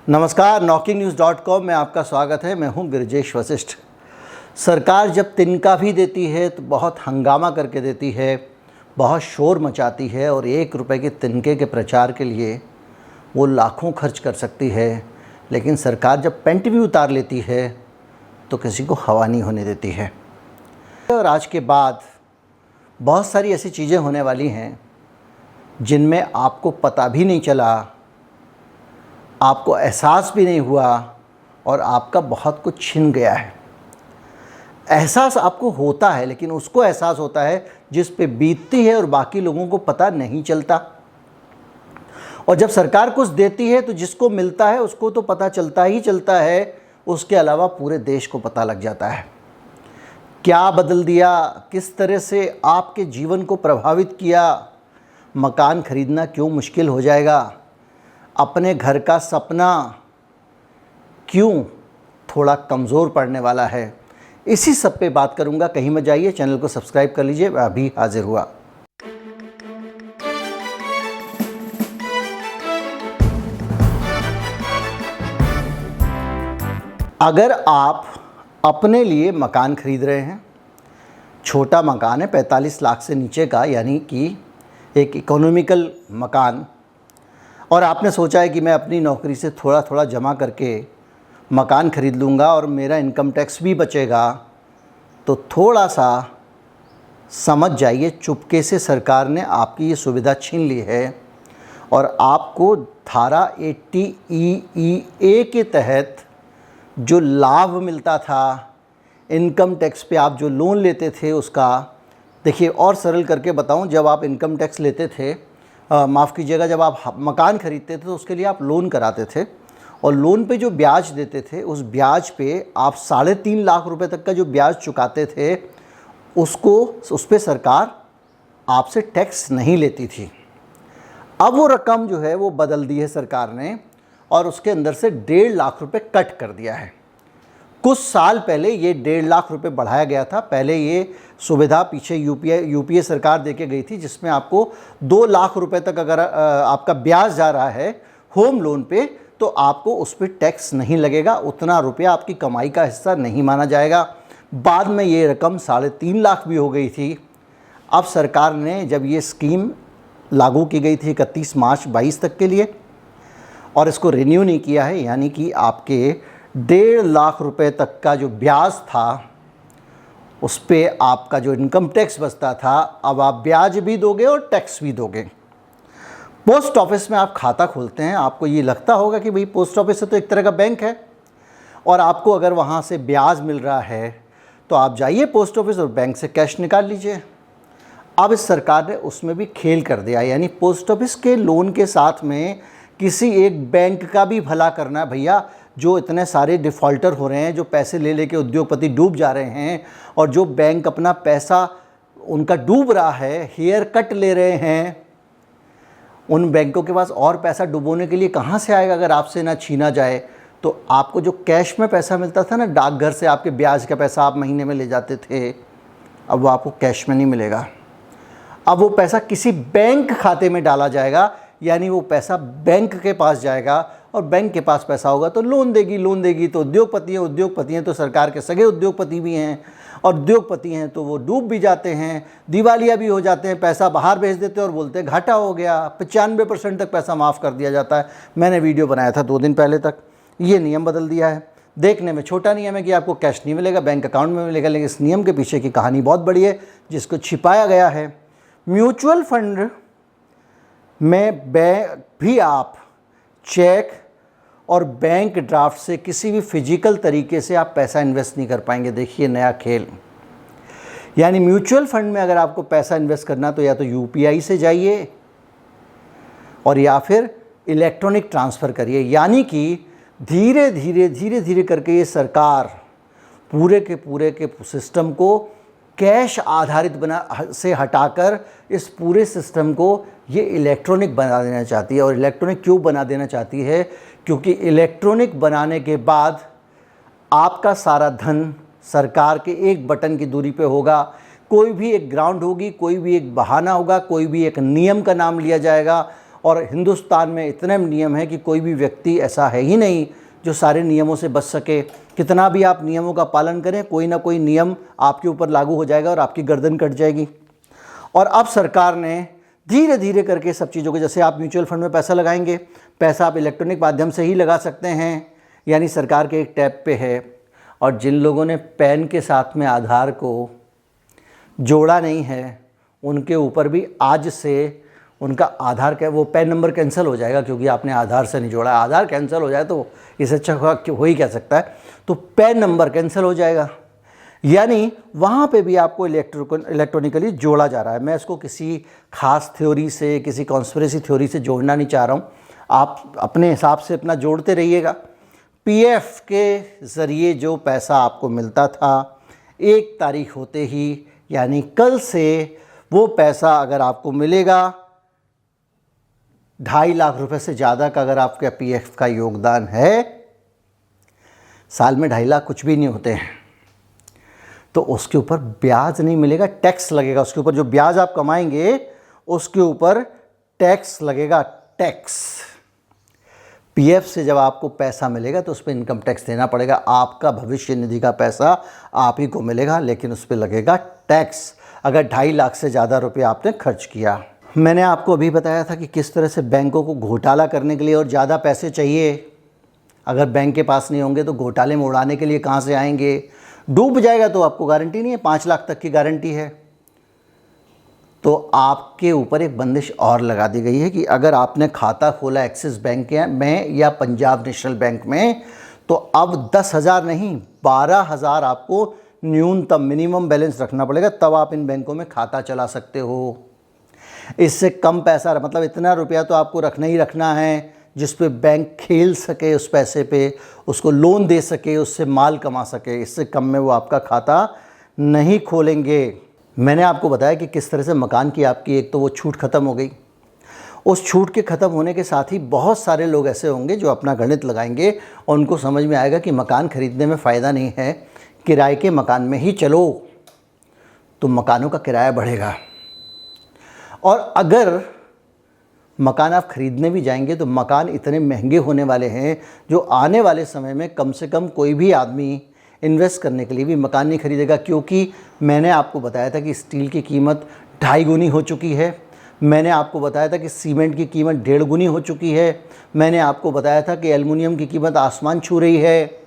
नमस्कार, knocking-news.com में आपका स्वागत है। मैं हूं ब्रजेश वशिष्ठ। सरकार जब तिनका भी देती है तो बहुत हंगामा करके देती है, बहुत शोर मचाती है और 1 रुपए के तिनके के प्रचार के लिए वो लाखों खर्च कर सकती है। लेकिन सरकार जब पेंट भी उतार लेती है तो किसी को हवा नहीं होने देती है। और आज के बाद बहुत सारी ऐसी चीज़ें होने वाली हैं जिनमें आपको पता भी नहीं चला, आपको एहसास भी नहीं हुआ और आपका बहुत कुछ छिन गया है। एहसास आपको होता है, लेकिन उसको एहसास होता है जिस पे बीतती है और बाकी लोगों को पता नहीं चलता। और जब सरकार कुछ देती है तो जिसको मिलता है उसको तो पता चलता ही चलता है, उसके अलावा पूरे देश को पता लग जाता है। क्या बदल दिया, किस तरह से आपके जीवन को प्रभावित किया, मकान खरीदना क्यों मुश्किल हो जाएगा, अपने घर का सपना क्यों थोड़ा कमज़ोर पड़ने वाला है, इसी सब पे बात करूंगा। कहीं मत जाइए, चैनल को सब्सक्राइब कर लीजिए। मैं अभी हाजिर हुआ। अगर आप अपने लिए मकान खरीद रहे हैं, छोटा मकान है 45 लाख से नीचे का, यानी कि एक इकोनॉमिकल मकान, और आपने सोचा है कि मैं अपनी नौकरी से थोड़ा थोड़ा जमा करके मकान ख़रीद लूँगा और मेरा इनकम टैक्स भी बचेगा, तो थोड़ा सा समझ जाइए, चुपके से सरकार ने आपकी ये सुविधा छीन ली है और आपको धारा 80EE के तहत जो लाभ मिलता था, इनकम टैक्स पे आप जो लोन लेते थे उसका, देखिए और सरल करके बताऊं, जब आप इनकम टैक्स लेते थे, माफ़ कीजिएगा, जब आप मकान ख़रीदते थे तो उसके लिए आप लोन कराते थे और लोन पे जो ब्याज देते थे उस ब्याज पे आप 3.5 लाख रुपए तक का जो ब्याज चुकाते थे उसको, उस पर सरकार आपसे टैक्स नहीं लेती थी। अब वो रकम जो है वो बदल दी है सरकार ने और उसके अंदर से 1.5 लाख रुपए कट कर दिया है। कुछ साल पहले ये 1.5 लाख रुपए बढ़ाया गया था। पहले ये सुविधा पीछे यूपीए सरकार देके गई थी, जिसमें आपको 2 लाख रुपए तक अगर आपका ब्याज जा रहा है होम लोन पे तो आपको उस पर टैक्स नहीं लगेगा, उतना रुपया आपकी कमाई का हिस्सा नहीं माना जाएगा। बाद में ये रकम 3.5 लाख भी हो गई थी। अब सरकार ने, जब ये स्कीम लागू की गई थी 31 मार्च 22 तक के लिए और इसको रिन्यू नहीं किया है, यानी कि आपके 1.5 लाख रुपए तक का जो ब्याज था उस पे आपका जो इनकम टैक्स बचता था, अब आप ब्याज भी दोगे और टैक्स भी दोगे। पोस्ट ऑफिस में आप खाता खोलते हैं, आपको ये लगता होगा कि भाई पोस्ट ऑफिस तो एक तरह का बैंक है और आपको अगर वहाँ से ब्याज मिल रहा है तो आप जाइए पोस्ट ऑफिस और बैंक से कैश निकाल लीजिए। अब इस सरकार ने उसमें भी खेल कर दिया, यानी पोस्ट ऑफिस के लोन के साथ में किसी एक बैंक का भी भला करना है। भैया, जो इतने सारे डिफ़ॉल्टर हो रहे हैं, जो पैसे ले लेके उद्योगपति डूब जा रहे हैं और जो बैंक अपना पैसा उनका डूब रहा है, हेयर कट ले रहे हैं, उन बैंकों के पास और पैसा डुबोने के लिए कहाँ से आएगा अगर आपसे ना छीना जाए। तो आपको जो कैश में पैसा मिलता था ना, डाकघर से आपके ब्याज का पैसा आप महीने में ले जाते थे, अब वो आपको कैश में नहीं मिलेगा। अब वो पैसा किसी बैंक खाते में डाला जाएगा, यानी वो पैसा बैंक के पास जाएगा और बैंक के पास पैसा होगा तो लोन देगी तो उद्योगपति हैं तो सरकार के सगे उद्योगपति भी हैं और उद्योगपति हैं तो वो डूब भी जाते हैं, दिवालिया भी हो जाते हैं, पैसा बाहर भेज देते हैं और बोलते हैं घाटा हो गया। 95% तक पैसा माफ़ कर दिया जाता है। मैंने वीडियो बनाया था 2 दिन पहले तक। ये नियम बदल दिया है। देखने में छोटा नियम है कि आपको कैश नहीं मिलेगा, बैंक अकाउंट में मिलेगा, लेकिन इस नियम के पीछे की कहानी बहुत बड़ी है जिसको छिपाया गया है। म्यूचुअल फंड में भी आप चेक और बैंक ड्राफ्ट से किसी भी फिजिकल तरीके से आप पैसा इन्वेस्ट नहीं कर पाएंगे। देखिए नया खेल, यानी म्यूचुअल फंड में अगर आपको पैसा इन्वेस्ट करना तो या तो यूपीआई से जाइए और या फिर इलेक्ट्रॉनिक ट्रांसफ़र करिए। यानी कि धीरे धीरे करके ये सरकार पूरे के सिस्टम को कैश आधारित से हटाकर इस पूरे सिस्टम को ये इलेक्ट्रॉनिक बना देना चाहती है। और इलेक्ट्रॉनिक क्यों बना देना चाहती है? क्योंकि इलेक्ट्रॉनिक बनाने के बाद आपका सारा धन सरकार के एक बटन की दूरी पे होगा। कोई भी एक ग्राउंड होगी, कोई भी एक बहाना होगा, कोई भी एक नियम का नाम लिया जाएगा और हिंदुस्तान में इतने नियम हैं कि कोई भी व्यक्ति ऐसा है ही नहीं जो सारे नियमों से बच सके। कितना भी आप नियमों का पालन करें, कोई ना कोई नियम आपके ऊपर लागू हो जाएगा और आपकी गर्दन कट जाएगी। और अब सरकार ने धीरे धीरे करके सब चीज़ों को, जैसे आप म्यूचुअल फंड में पैसा लगाएंगे, पैसा आप इलेक्ट्रॉनिक माध्यम से ही लगा सकते हैं, यानी सरकार के एक टैब पे है। और जिन लोगों ने पैन के साथ में आधार को जोड़ा नहीं है, उनके ऊपर भी आज से उनका आधार का वो पैन नंबर कैंसिल हो जाएगा, क्योंकि आपने आधार से नहीं जोड़ा। आधार कैंसिल हो जाए तो इससे अच्छा हो ही क्या सकता है, तो पैन नंबर कैंसिल हो जाएगा, यानी वहाँ पे भी आपको इलेक्ट्रॉनिकली जोड़ा जा रहा है। मैं इसको किसी खास थ्योरी से, किसी कॉन्स्पिरेसी थ्योरी से जोड़ना नहीं चाह रहा हूँ, आप अपने हिसाब से अपना जोड़ते रहिएगा। पीएफ के ज़रिए जो पैसा आपको मिलता था, 1 तारीख होते ही यानी कल से वो पैसा अगर आपको मिलेगा, 2.5 लाख रुपए से ज़्यादा का अगर आपका पीएफ का योगदान है, साल में 2.5 लाख कुछ भी नहीं होते हैं, तो उसके ऊपर ब्याज नहीं मिलेगा, टैक्स लगेगा। उसके ऊपर जो ब्याज आप कमाएंगे उसके ऊपर टैक्स लगेगा, टैक्स। पीएफ से जब आपको पैसा मिलेगा तो उस पर इनकम टैक्स देना पड़ेगा। आपका भविष्य निधि का पैसा आप ही को मिलेगा, लेकिन उस पर लगेगा टैक्स अगर 2.5 लाख से ज़्यादा रुपये आपने खर्च किया। मैंने आपको अभी बताया था कि किस तरह से बैंकों को घोटाला करने के लिए और ज़्यादा पैसे चाहिए। अगर बैंक के पास नहीं होंगे तो घोटाले में उड़ाने के लिए कहाँ से आएंगे। डूब जाएगा तो आपको गारंटी नहीं है, 5 लाख तक की गारंटी है। तो आपके ऊपर एक बंदिश और लगा दी गई है कि अगर आपने खाता खोला एक्सिस बैंक में या पंजाब नेशनल बैंक में, तो अब 10,000 नहीं 12,000 आपको न्यूनतम मिनिमम बैलेंस रखना पड़ेगा, तब आप इन बैंकों में खाता चला सकते हो। इससे कम पैसा, मतलब इतना रुपया तो आपको रखना ही रखना है जिस पे बैंक खेल सके, उस पैसे पे उसको लोन दे सके, उससे माल कमा सके। इससे कम में वो आपका खाता नहीं खोलेंगे। मैंने आपको बताया कि किस तरह से मकान की आपकी एक तो वो छूट ख़त्म हो गई। उस छूट के ख़त्म होने के साथ ही बहुत सारे लोग ऐसे होंगे जो अपना गणित लगाएंगे और उनको समझ में आएगा कि मकान ख़रीदने में फ़ायदा नहीं है, किराए के मकान में ही चलो, तो मकानों का किराया बढ़ेगा। और अगर मकान आप ख़रीदने भी जाएंगे तो मकान इतने महंगे होने वाले हैं जो आने वाले समय में कम से कम कोई भी आदमी इन्वेस्ट करने के लिए भी मकान नहीं खरीदेगा, क्योंकि मैंने आपको बताया था कि स्टील की कीमत 2.5 गुनी हो चुकी है। मैंने आपको बताया था कि सीमेंट की कीमत 1.5 गुनी हो चुकी है। मैंने आपको बताया था कि एल्युमिनियम की कीमत आसमान छू रही है।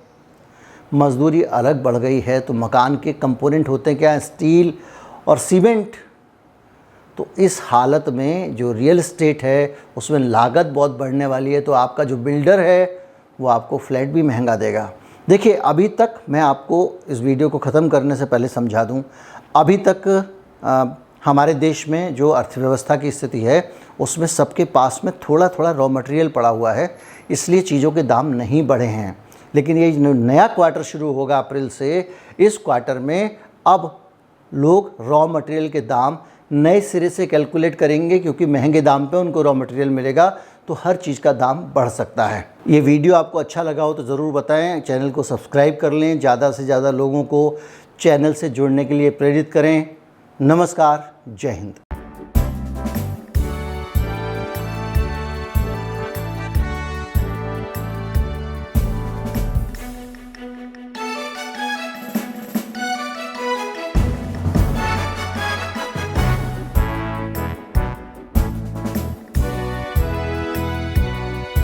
मजदूरी अलग बढ़ गई है। तो मकान के कंपोनेंट होते हैं क्या, स्टील और सीमेंट। तो इस हालत में जो रियल एस्टेट है उसमें लागत बहुत बढ़ने वाली है, तो आपका जो बिल्डर है वो आपको फ्लैट भी महंगा देगा। देखिए, अभी तक मैं आपको इस वीडियो को ख़त्म करने से पहले समझा दूं, अभी तक हमारे देश में जो अर्थव्यवस्था की स्थिति है उसमें सबके पास में थोड़ा थोड़ा रॉ मटेरियल पड़ा हुआ है, इसलिए चीज़ों के दाम नहीं बढ़े हैं। लेकिन ये नया क्वार्टर शुरू होगा अप्रैल से, इस क्वार्टर में अब लोग रॉ मटेरियल के दाम नए सिरे से कैलकुलेट करेंगे, क्योंकि महंगे दाम पे उनको रॉ मटेरियल मिलेगा, तो हर चीज़ का दाम बढ़ सकता है। ये वीडियो आपको अच्छा लगा हो तो ज़रूर बताएं, चैनल को सब्सक्राइब कर लें, ज़्यादा से ज़्यादा लोगों को चैनल से जुड़ने के लिए प्रेरित करें। नमस्कार, जय हिंद।